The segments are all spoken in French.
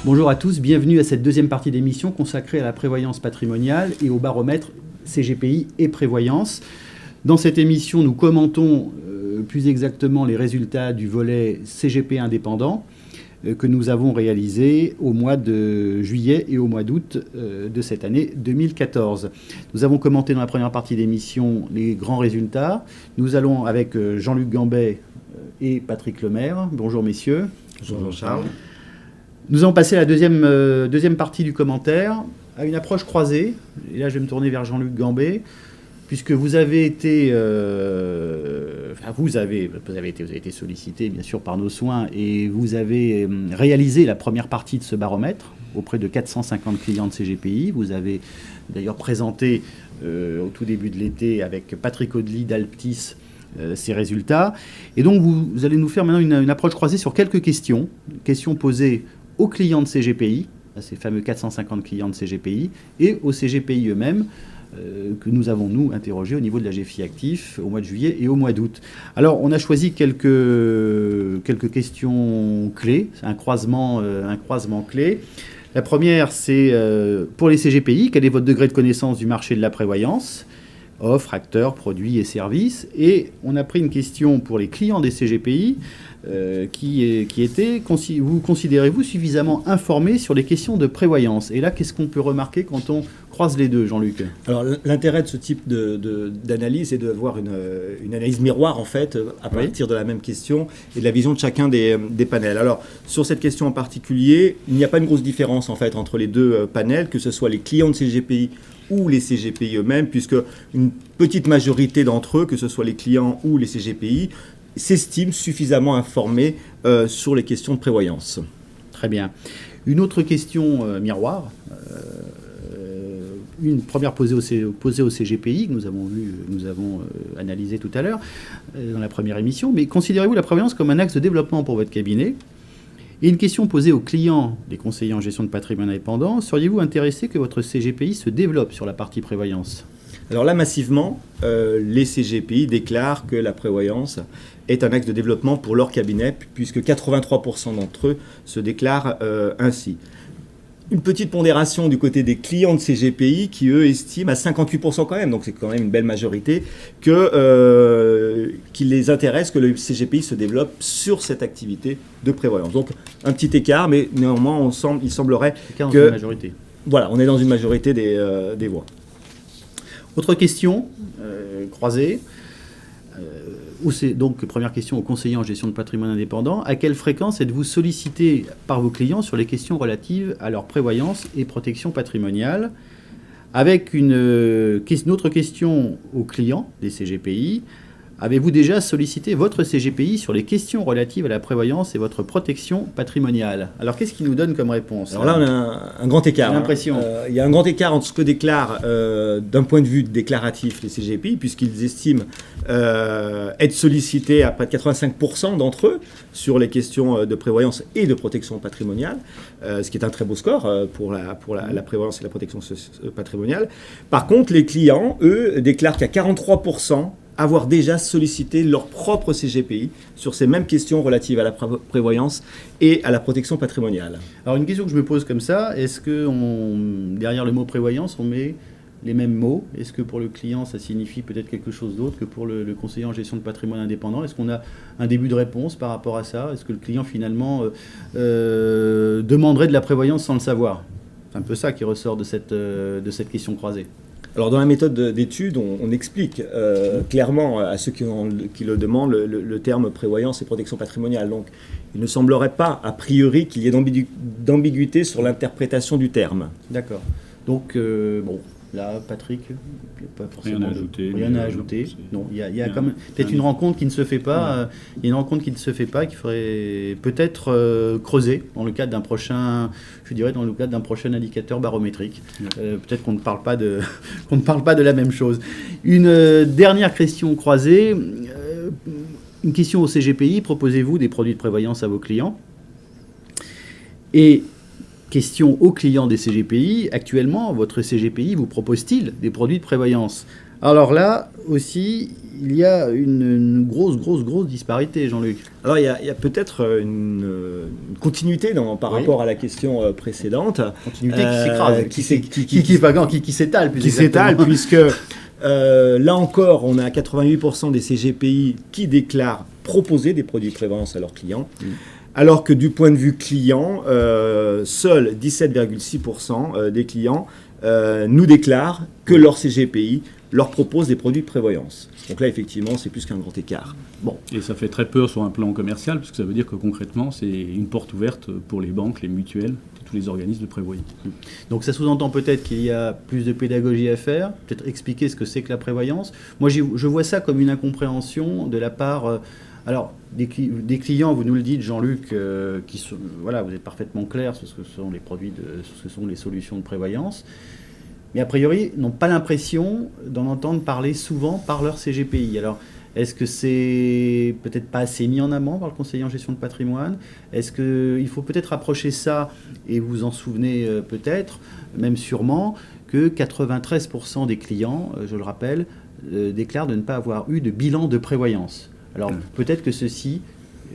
Bonjour à tous, bienvenue à cette deuxième partie d'émission consacrée à la prévoyance patrimoniale et au baromètre CGPI et prévoyance. Dans cette émission, nous commentons plus exactement les résultats du volet CGP indépendant que nous avons réalisé au mois de juillet et au mois d'août de cette année 2014. Nous avons commenté dans la première partie d'émission les grands résultats. Nous allons avec Jean-Luc Gambet et Patrick Lemaire. Bonjour messieurs. Bonjour Charles. Nous allons passer à la deuxième partie du commentaire, à une approche croisée. Et là, je vais me tourner vers Jean-Luc Gambet, puisque vous avez été sollicité, bien sûr, par nos soins, et vous avez réalisé la première partie de ce baromètre auprès de 450 clients de CGPI. Vous avez d'ailleurs présenté au tout début de l'été avec Patrick Audely d'Alptis ces résultats. Et donc, vous allez nous faire maintenant une approche croisée sur quelques questions posées aux clients de CGPI, à ces fameux 450 clients de CGPI, et aux CGPI eux-mêmes, que nous avons, nous, interrogés au niveau de la GFI Actif au mois de juillet et au mois d'août. Alors, on a choisi quelques questions clés, un croisement clé. La première, c'est pour les CGPI, quel est votre degré de connaissance du marché de la prévoyance ? Offres, acteurs, produits et services. Et on a pris une question pour les clients des CGPI qui était, vous considérez-vous suffisamment informés sur les questions de prévoyance ? Et là, qu'est-ce qu'on peut remarquer quand on croise les deux, Jean-Luc ? Alors, l'intérêt de ce type d'analyse, c'est d'avoir une analyse miroir, en fait, à partir de la même question et de la vision de chacun des panels. Alors, sur cette question en particulier, il n'y a pas une grosse différence, en fait, entre les deux panels, que ce soit les clients de CGPI ou les CGPI eux-mêmes, puisque une petite majorité d'entre eux, que ce soit les clients ou les CGPI, s'estiment suffisamsamment informés sur les questions de prévoyance. Très bien. Une autre question miroir, une première posée au CGPI, que nous avons analysé tout à l'heure dans la première émission, mais considérez-vous la prévoyance comme un axe de développement pour votre cabinet ? Et une question posée aux clients des conseillers en gestion de patrimoine indépendant, seriez-vous intéressé que votre CGPI se développe sur la partie prévoyance ? Alors là, massivement, les CGPI déclarent que la prévoyance est un axe de développement pour leur cabinet, puisque 83% d'entre eux se déclarent ainsi. Une petite pondération du côté des clients de CGPI qui, eux, estiment à 58% quand même, donc c'est quand même une belle majorité, qu'il les intéresse que le CGPI se développe sur cette activité de prévoyance. Donc un petit écart, mais néanmoins, il semblerait que... Dans une majorité. Voilà, on est dans une majorité des voix. Autre question croisée. Donc, première question aux conseillers en gestion de patrimoine indépendant. À quelle fréquence êtes-vous sollicité par vos clients sur les questions relatives à leur prévoyance et protection patrimoniale ? Avec une autre question aux clients des CGPI. Avez-vous déjà sollicité votre CGPI sur les questions relatives à la prévoyance et votre protection patrimoniale ? Alors, qu'est-ce qu'il nous donne comme réponse ? Alors là, on a un grand écart. J'ai l'impression. Il y a un grand écart entre ce que déclarent, d'un point de vue déclaratif, les CGPI, puisqu'ils estiment être sollicités à près de 85% d'entre eux sur les questions de prévoyance et de protection patrimoniale, ce qui est un très beau score pour la prévoyance et la protection patrimoniale. Par contre, les clients, eux, déclarent qu'à 43%, avoir déjà sollicité leur propre CGPI sur ces mêmes questions relatives à la prévoyance et à la protection patrimoniale. Alors une question que je me pose comme ça, est-ce que derrière le mot prévoyance, on met les mêmes mots ? Est-ce que pour le client, ça signifie peut-être quelque chose d'autre que pour le conseiller en gestion de patrimoine indépendant ? Est-ce qu'on a un début de réponse par rapport à ça ? Est-ce que le client finalement demanderait de la prévoyance sans le savoir ? C'est un peu ça qui ressort de cette question croisée. Alors dans la méthode d'étude, on explique clairement à ceux qui le demandent le terme prévoyance et protection patrimoniale. Donc il ne semblerait pas, a priori, qu'il y ait d'ambiguïté sur l'interprétation du terme. D'accord. Donc, là, Patrick, pas forcément rien à ajouter. Non, il y a quand même peut-être une rencontre qui ne se fait pas. Il y a une rencontre qui ne se fait pas, qu'il faudrait peut-être creuser dans le cadre d'un prochain, indicateur barométrique. Peut-être qu'on ne parle pas de la même chose. Une dernière question croisée. Une question au CGPI. Proposez-vous des produits de prévoyance à vos clients ? Et question aux clients des CGPI. Actuellement, votre CGPI vous propose-t-il des produits de prévoyance ? Alors là aussi, il y a une grosse disparité, Jean-Luc. Alors il y a peut-être une continuité par rapport à la question précédente. Continuité qui s'écrase, qui s'étale plus exactement. Qui s'étale puisque là encore, on a 88% des CGPI qui déclarent proposer des produits de prévoyance à leurs clients. Alors que du point de vue client, seuls 17,6% des clients nous déclarent que leur CGPI leur propose des produits de prévoyance. Donc là, effectivement, c'est plus qu'un grand écart. Bon. Et ça fait très peur sur un plan commercial, parce que ça veut dire que concrètement, c'est une porte ouverte pour les banques, les mutuelles, tous les organismes de prévoyance. Donc ça sous-entend peut-être qu'il y a plus de pédagogie à faire, peut-être expliquer ce que c'est que la prévoyance. Moi, je vois ça comme une incompréhension de la part... alors, des clients, vous nous le dites, Jean-Luc, voilà, vous êtes parfaitement clair sur ce que sont les produits, sur ce que sont les solutions de prévoyance. Mais a priori, n'ont pas l'impression d'en entendre parler souvent par leur CGPI. Alors, est-ce que c'est peut-être pas assez mis en avant par le conseiller en gestion de patrimoine? Est-ce qu'il faut peut-être approcher ça, et vous vous en souvenez peut-être, même sûrement, que 93% des clients, je le rappelle, déclarent de ne pas avoir eu de bilan de prévoyance. Alors, peut-être que ceci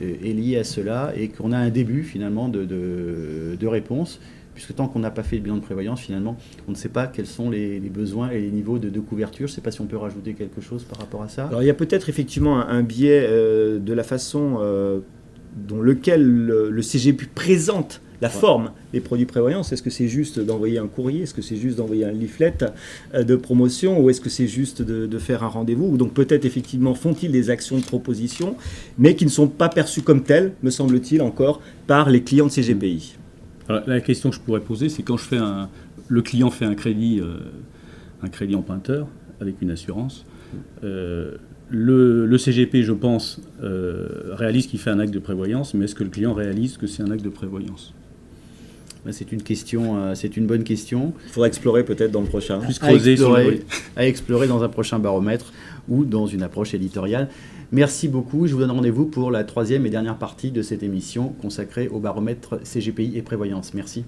est lié à cela et qu'on a un début, finalement, de réponse. Puisque tant qu'on n'a pas fait le bilan de prévoyance, finalement, on ne sait pas quels sont les besoins et les niveaux de couverture. Je ne sais pas si on peut rajouter quelque chose par rapport à ça. Alors, il y a peut-être effectivement un biais de la façon dont le CGPI présente la forme des produits de prévoyance. Est-ce que c'est juste d'envoyer un courrier? Est-ce que c'est juste d'envoyer un leaflet de promotion? Ou est-ce que c'est juste de faire un rendez-vous? Donc peut-être effectivement font-ils des actions de proposition, mais qui ne sont pas perçues comme telles, me semble-t-il encore, par les clients de CGPI. Alors, la question que je pourrais poser, c'est quand le client fait un crédit emprunteur avec une assurance, le CGP, je pense, réalise qu'il fait un acte de prévoyance, mais est-ce que le client réalise que c'est un acte de prévoyance? C'est une question, c'est une bonne question. Il faudra explorer peut-être dans le prochain. Plus à explorer dans un prochain baromètre ou dans une approche éditoriale. Merci beaucoup. Je vous donne rendez-vous pour la troisième et dernière partie de cette émission consacrée au baromètre CGPI et prévoyance. Merci.